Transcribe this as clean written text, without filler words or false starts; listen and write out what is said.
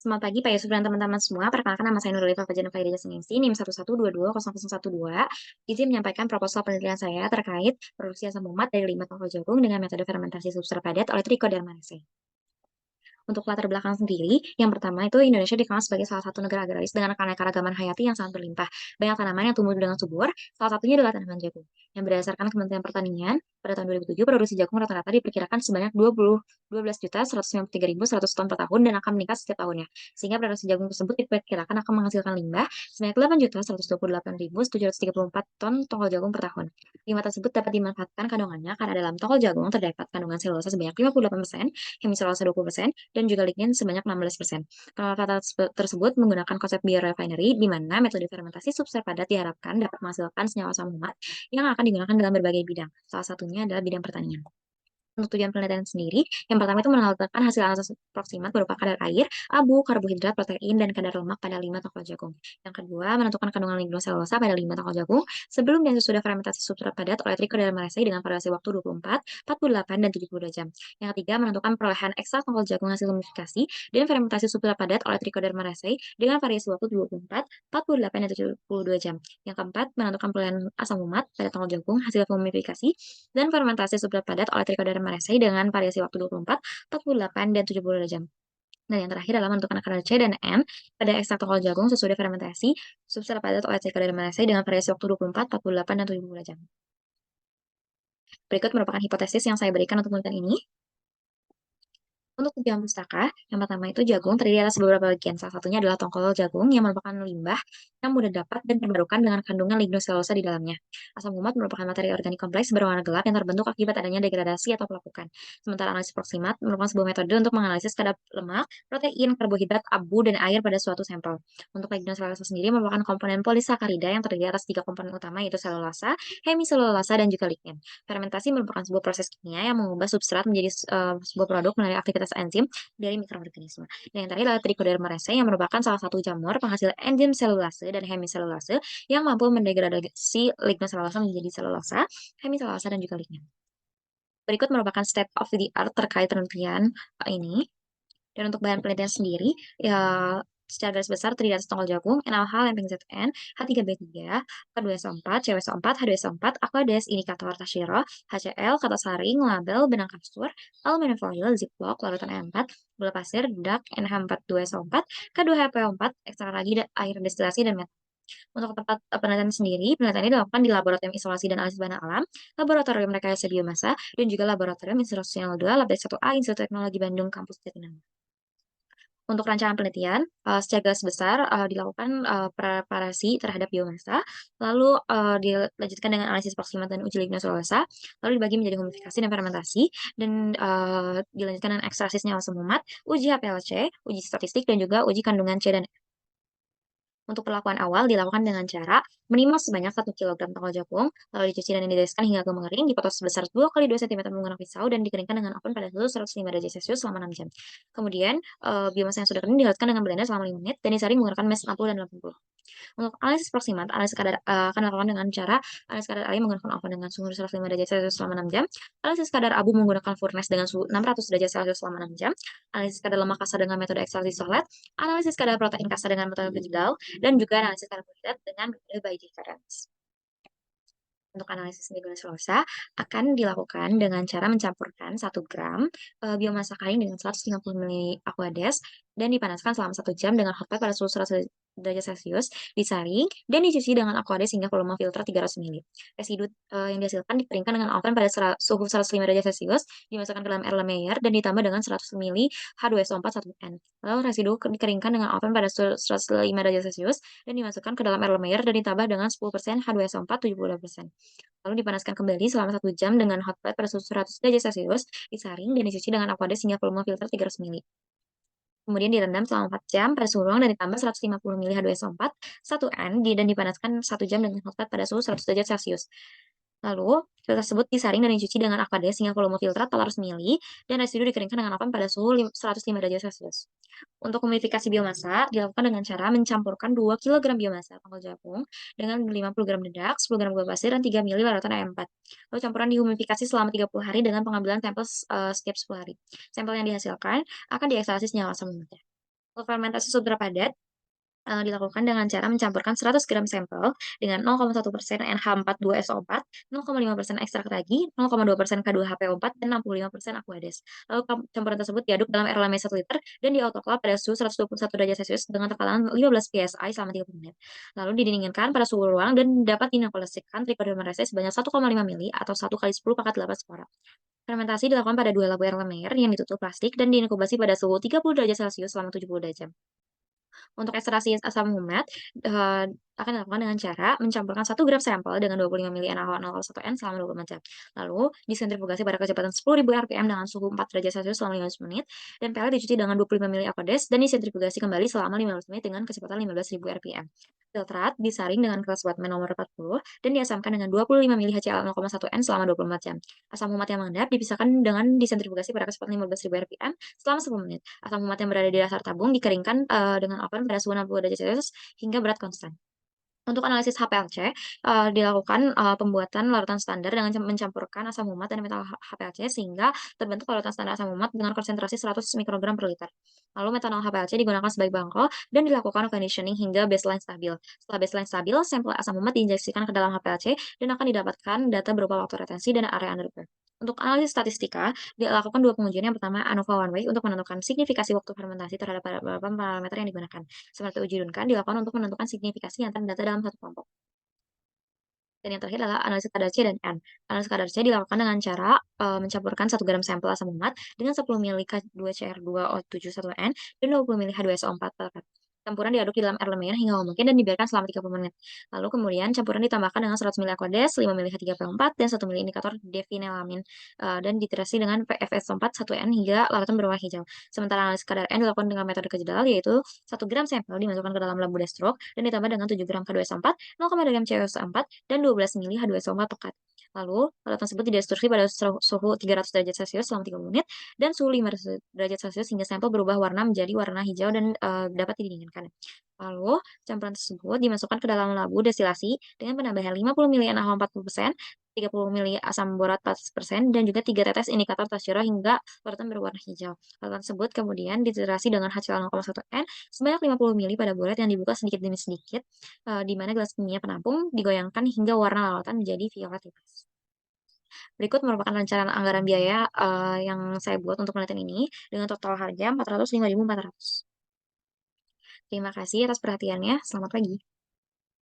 Selamat pagi Pak Yusuf dan teman-teman semua. Perkenalkan nama saya Nurul Fajar Fairija Seningsi, NIM 112200012. Izin menyampaikan proposal penelitian saya terkait produksi asam umat dari limbah tongkol jagung dengan metode fermentasi substrat padat oleh Trichoderma raceyi. Untuk latar belakang sendiri, yang pertama itu Indonesia dikenal sebagai salah satu negara agraris dengan keanekaragaman hayati yang sangat berlimpah. Banyak tanaman yang tumbuh dengan subur, salah satunya adalah tanaman jagung. Yang berdasarkan Kementerian Pertanian, pada tahun 2007 produksi jagung rata-rata diperkirakan sebanyak 12.193.100 ton per tahun dan akan meningkat setiap tahunnya. Sehingga produksi jagung tersebut diperkirakan akan menghasilkan limbah sebanyak 8.128.734 ton tongkol jagung per tahun. Limbah tersebut dapat dimanfaatkan kandungannya karena dalam tongkol jagung terdapat kandungan selulosa sebanyak 58%, hemiselulosa 20%, dan juga lignin sebanyak 16%. Penelitian tersebut menggunakan konsep biorefinery, di mana metode fermentasi substrat padat diharapkan dapat menghasilkan senyawa asam umat yang akan digunakan dalam berbagai bidang. Salah satunya adalah bidang pertanian. Untuk tujuan penelitian sendiri, yang pertama itu menentukan hasil analisis proksimat berupa kadar air, abu, karbohidrat, protein, dan kadar lemak pada limbah tongkol jagung. Yang kedua, menentukan kandungan lignoselulosa pada limbah tongkol jagung sebelum dan sesudah fermentasi substrat padat oleh Trichoderma raceyi dengan variasi waktu 24, 48, dan 72 jam. Yang ketiga, menentukan perolehan ekstrak tongkol jagung hasil humidifikasi dan fermentasi substrat padat oleh Trichoderma raceyi dengan variasi waktu 24, 48, dan 72 jam. Yang keempat, menentukan perolehan asam umat pada tongkol jagung hasil humidifikasi dan fermentasi substrat padat oleh Trichoderma raceyi dengan variasi waktu 24, 48, dan 72 jam. Dan yang terakhir adalah menentukan kadar C dan N pada ekstrak tongkol jagung sesudah fermentasi substrat padat oleh Trichoderma raceyi dengan variasi waktu 24, 48, dan 72 jam. Berikut merupakan hipotesis yang saya berikan untuk penelitian ini. Untuk tujuan pustaka, yang pertama itu jagung terdiri atas beberapa bagian. Salah satunya adalah tongkol jagung yang merupakan limbah yang mudah dapat dan terbarukan dengan kandungan lignoselulosa di dalamnya. Asam umat merupakan materi organik kompleks berwarna gelap yang terbentuk akibat adanya degradasi atau pelapukan. Sementara analisis proksimat merupakan sebuah metode untuk menganalisis kadar lemak, protein, karbohidrat, abu, dan air pada suatu sampel. Untuk lignoselulosa sendiri merupakan komponen polisakarida yang terdiri atas tiga komponen utama yaitu selulosa, hemiselulosa, dan juga lignin. Fermentasi merupakan sebuah proses kimia yang mengubah substrat menjadi sebuah produk melalui aktivitas enzim dari mikroorganisme. Dan yang terakhir adalah Trichoderma raceyi yang merupakan salah satu jamur penghasil enzim selulase dan hemiselulase yang mampu mendegradasi lignoselulosa menjadi selulosa, hemiselulosa, dan juga lignin. Berikut merupakan state of the art terkait penelitian ini. Dan untuk bahan penelitian sendiri, ya secara garis besar terdiri atas tongkol jagung, NaOH, lempeng ZN, H3B3, K2SO4, CWSO4, H2SO4, Aqueous, indikator Tashiro, HCl, kata saring, label, benang kasur, aluminium foil, ziplock, larutan E4, gula pasir, dak, NH42SO4, K2HPO4, ekstrak ragi, air destilasi, dan metan. Untuk tempat penelitian sendiri, penelitian ini dilakukan di Laboratorium Isolasi dan Analisis Bahan Alam, Laboratorium Rekayasa Biomasa, dan juga Laboratorium Institusional 2, Lab 1A, Institut Teknologi Bandung, Kampus Jatinangor. Untuk rancangan penelitian, secara garis besar, dilakukan, preparasi terhadap biomasa, lalu, dilanjutkan dengan analisis proksimat dan uji lignoselulosa, lalu dibagi menjadi humidifikasi dan fermentasi, dan, dilanjutkan dengan ekstraksi senyawa asam umat, uji HPLC, uji statistik, dan juga uji kandungan C dan untuk perlakuan awal dilakukan dengan cara menimbang sebanyak 1 kilogram tongkol jagung, lalu dicuci dan ditiriskan hingga agak mengering, dipotong sebesar 2 kali 2 cm menggunakan pisau dan dikeringkan dengan oven pada suhu 105 derajat Celcius selama 6 jam. Kemudian, biomasa yang sudah kering dihaluskan dengan blender selama 5 menit dan disaring menggunakan mesh 60 dan 80. Untuk analisis proksimat, analisis kadar akan dilakukan dengan cara analisis kadar air menggunakan oven dengan suhu 105 derajat Celcius selama 6 jam, analisis kadar abu menggunakan furnace dengan suhu 600 derajat Celcius selama 6 jam, analisis kadar lemak kasar dengan metode ekstraksi isolat, analisis kadar protein kasar dengan metode Gauss, dan juga analisis karbohidrat dengan metode by difference. Untuk analisis nigloselulosa akan dilakukan dengan cara mencampurkan 1 gram biomasa kain dengan 150 ml Aquades dan dipanaskan selama 1 jam dengan hot plate pada suhu 100 derajat Celcius, disaring dan dicuci dengan Aquades hingga volume filter 300 ml. Residu yang dihasilkan dikeringkan dengan oven pada suhu 105 derajat Celcius, dimasukkan ke dalam air layer dan ditambah dengan 100 ml H2SO4 1N. Lalu residu dikeringkan dengan oven pada suhu 105 derajat Celcius dan dimasukkan ke dalam air layer dan ditambah dengan 10% H2SO4 72%. Lalu dipanaskan kembali selama 1 jam dengan hot plate pada suhu 100 derajat Celcius, disaring dan dicuci dengan Aquades hingga volume filter 300 ml. Kemudian direndam selama 4 jam pada suhu ruang dan ditambah 150 ml H2SO4 1N dan dipanaskan 1 jam dengan hot plate pada suhu 100 derajat Celcius. Lalu, fil tersebut disaring dan dicuci dengan Aquades hingga volume filter 400 ml dan residu dikeringkan dengan oven pada suhu 105 derajat Celcius. Untuk humidifikasi biomasa dilakukan dengan cara mencampurkan 2 kilogram biomasa tongkol jagung dengan 50 gram dedak, 10 gram gula pasir, dan 3 ml larutan E4. Lalu campuran dihumidifikasi selama 30 hari dengan pengambilan sampel setiap 10 hari. Sampel yang dihasilkan akan diekstraksi senyawa asam umatnya. Untuk fermentasi ultrapadat dilakukan dengan cara mencampurkan 100 gram sampel dengan 0,1% NH42SO4, 0,5% ekstrak ragi, 0,2% K2HPO4, dan 65% Aquades. Lalu campuran tersebut diaduk dalam air lemnya 1 liter dan diolah pada suhu 121 derajat Celcius dengan tekanan 15 PSI selama 30 menit. Lalu didinginkan pada suhu ruang dan dapat dinokulasikan Trichoderma raceyi sebanyak 1,5 mili atau 1 kali 10 pangkat 8 spora. Fermentasi dilakukan pada 2 labu air lemir yang ditutup plastik dan diinkubasi pada suhu 30 derajat Celcius selama 72 jam. Untuk ekstraksi asam humat, akan dilakukan dengan cara mencampurkan 1 gram sampel dengan 25 mili NaOH0,1N selama 24 jam. Lalu disentrifugasi pada kecepatan 10.000 RPM dengan suhu 4 derajat Celcius selama 15 menit, dan pele dicuci dengan 25 mili Aquades dan disentrifugasi kembali selama 15 menit dengan kecepatan 15.000 RPM. Filtrat disaring dengan kelas Wattman nomor 40 dan diasamkan dengan 25 mili HCl0,1N selama 24 jam. Asam humat yang mengendap dipisahkan dengan disentrifugasi pada kecepatan 15.000 RPM selama 10 menit. Asam humat yang berada di dasar tabung dikeringkan dengan oven pada suhu 60 derajat Celcius hingga berat konstan. Untuk analisis HPLC, dilakukan, pembuatan larutan standar dengan mencampurkan asam humat dan metal HPLC sehingga terbentuk larutan standar asam humat dengan konsentrasi 100 mikrogram per liter. Lalu metanol HPLC digunakan sebagai bangko dan dilakukan conditioning hingga baseline stabil. Setelah baseline stabil, sampel asam humat diinjeksikan ke dalam HPLC dan akan didapatkan data berupa waktu retensi dan area under curve. Untuk analisis statistika, dilakukan 2 pengujian. Yang pertama, ANOVA one way untuk menentukan signifikasi waktu fermentasi terhadap beberapa parameter yang digunakan. Seperti uji Duncan dilakukan untuk menentukan signifikasi antara data dalam satu kelompok. Dan yang terakhir adalah analisis kadar C dan N. Analisis kadar C dilakukan dengan cara, mencampurkan 1 gram sampel asam umat dengan 10 mili K2CR2O71N dan 20 mili H2SO4 per. Campuran diaduk di dalam air lemir hingga mungkin dan dibiarkan selama 30 menit. Lalu kemudian campuran ditambahkan dengan 100 mili Aquades, 5 mili H3PO4, dan 1 mili indikator devinelamin, dan diterasi dengan PFS4 1N hingga larutan berwarna hijau. Sementara analisis kadar N dilakukan dengan metode kejedal, yaitu 1 gram sampel dimasukkan ke dalam labu dextrose dan ditambah dengan 7 gram K2SO4, 0,2 gram CaO4, dan 12 mili H2SO4 pekat. Lalu, larutan tersebut didestruksi pada suhu 300 derajat Celcius selama 30 menit dan suhu 500 derajat Celcius hingga sampel berubah warna menjadi warna hijau dan dapat didinginkan. Lalu, campuran tersebut dimasukkan ke dalam labu destilasi dengan penambahan 50 mili NaOH 40%, 30 mili asam borat 4% dan juga 3 tetes indikator tasura hingga larutan berwarna hijau. Larutan tersebut kemudian diterasi dengan HCl0,1N sebanyak 50 mili pada bulet yang dibuka sedikit demi sedikit, di mana gelas kimia penampung digoyangkan hingga warna larutan menjadi violet tipis. Berikut merupakan rancangan anggaran biaya, yang saya buat untuk penelitian ini dengan total harga 405.400. Terima kasih atas perhatiannya, selamat pagi.